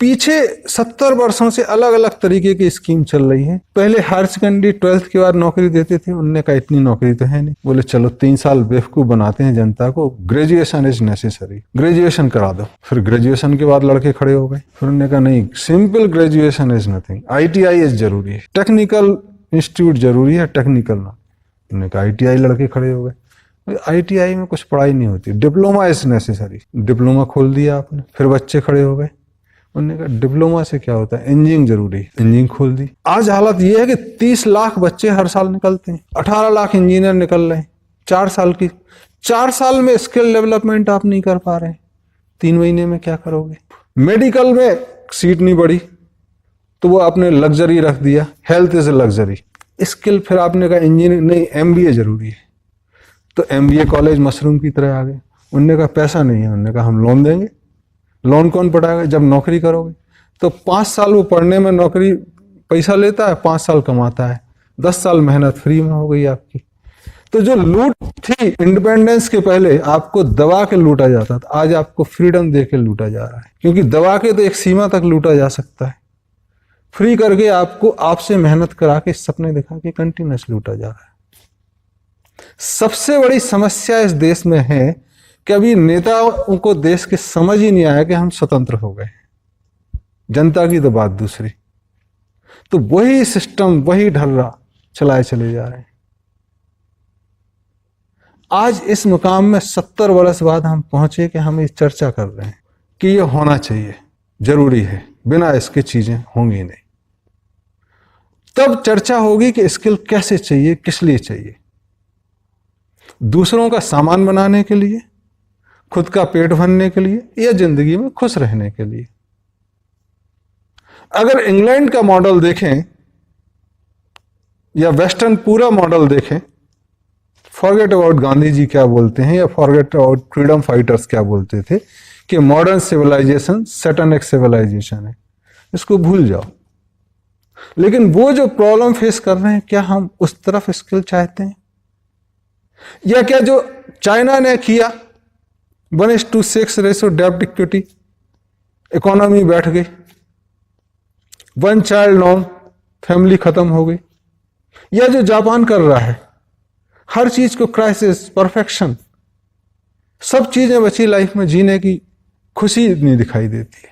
पीछे 70 वर्षों से अलग अलग तरीके की स्कीम चल रही है। पहले हायर सेकेंडरी 12th के बाद नौकरी देते थे, उनने कहा इतनी नौकरी तो है नहीं, बोले चलो 3 साल बेवकूफ बनाते हैं जनता को, ग्रेजुएशन इज नेसेसरी, ग्रेजुएशन करा दो। फिर ग्रेजुएशन के बाद लड़के खड़े हो गए। फिर उन्होंने कहा नहीं, simple graduation is nothing, ITI is जरूरी है, टेक्निकल इंस्टीट्यूट जरूरी है, टेक्निकल ना। उन्होंने कहा ITI, लड़के खड़े हो गए। ITI में कुछ पढ़ाई नहीं होती, डिप्लोमा इज नेसेसरी, डिप्लोमा खोल दिया आपने। फिर बच्चे खड़े हो गए, उन्होंने कहा डिप्लोमा से क्या होता है, इंजीनियरिंग जरूरी है, इंजीनियरिंग खोल दी। आज हालत ये है कि 30 लाख बच्चे हर साल निकलते हैं, 18 लाख इंजीनियर निकल रहे हैं 4 साल की। 4 साल में स्किल डेवलपमेंट आप नहीं कर पा रहे हैं, 3 महीने में क्या करोगे? मेडिकल में सीट नहीं बढ़ी तो वो आपने लग्जरी रख दिया, health is a luxury. Skill फिर आपने कहा इंजीनियरिंग नहीं, MBA जरूरी है, तो MBA कॉलेज मशरूम की तरह आ गए। उनने कहा पैसा नहीं है, उन्होंने कहा हम लोन देंगे। लोन कौन पढ़ाएगा? जब नौकरी करोगे तो 5 साल वो पढ़ने में नौकरी पैसा लेता है, 5 साल कमाता है, 10 साल मेहनत फ्री में हो गई आपकी। तो जो लूट थी इंडिपेंडेंस के पहले, आपको दबा के लूटा जाता था, आज आपको फ्रीडम दे के लूटा जा रहा है। क्योंकि दबा के तो एक सीमा तक लूटा जा सकता है, फ्री करके आपको आपसे मेहनत करा के सपने दिखा के कंटिन्यूस लूटा जा रहा है। सबसे बड़ी समस्या इस देश में है कि अभी नेताओं को देश के समझ ही नहीं आया कि हम स्वतंत्र हो गए, जनता की तो बात दूसरी। तो वही सिस्टम, वही ढर्रा चलाए चले जा रहे हैं। आज इस मुकाम में 70 वर्ष बाद हम पहुंचे कि हम इस चर्चा कर रहे हैं कि ये होना चाहिए, जरूरी है, बिना इसके चीजें होंगी नहीं। तब चर्चा होगी कि स्किल कैसे चाहिए, किस लिए चाहिए? दूसरों का सामान बनाने के लिए, खुद का पेट भरने के लिए, या जिंदगी में खुश रहने के लिए? अगर इंग्लैंड का मॉडल देखें या वेस्टर्न पूरा मॉडल देखें, फॉरगेट अबाउट गांधी जी क्या बोलते हैं या फॉरगेट अबाउट फ्रीडम फाइटर्स क्या बोलते थे कि मॉडर्न सिविलाइजेशन सैटेनिक सिविलाइजेशन है, इसको भूल जाओ। लेकिन वो जो प्रॉब्लम फेस कर रहे हैं, क्या हम उस तरफ स्किल चाहते हैं? या क्या जो चाइना ने किया 1:6 रेशो डेब्ट इक्विटी, इकोनॉमी बैठ गई, 1 चाइल्ड नॉर्म, फैमिली खत्म हो गई, या जो जापान कर रहा है, हर चीज को क्राइसिस, परफेक्शन, सब चीजें बची, लाइफ में जीने की खुशी नहीं दिखाई देती।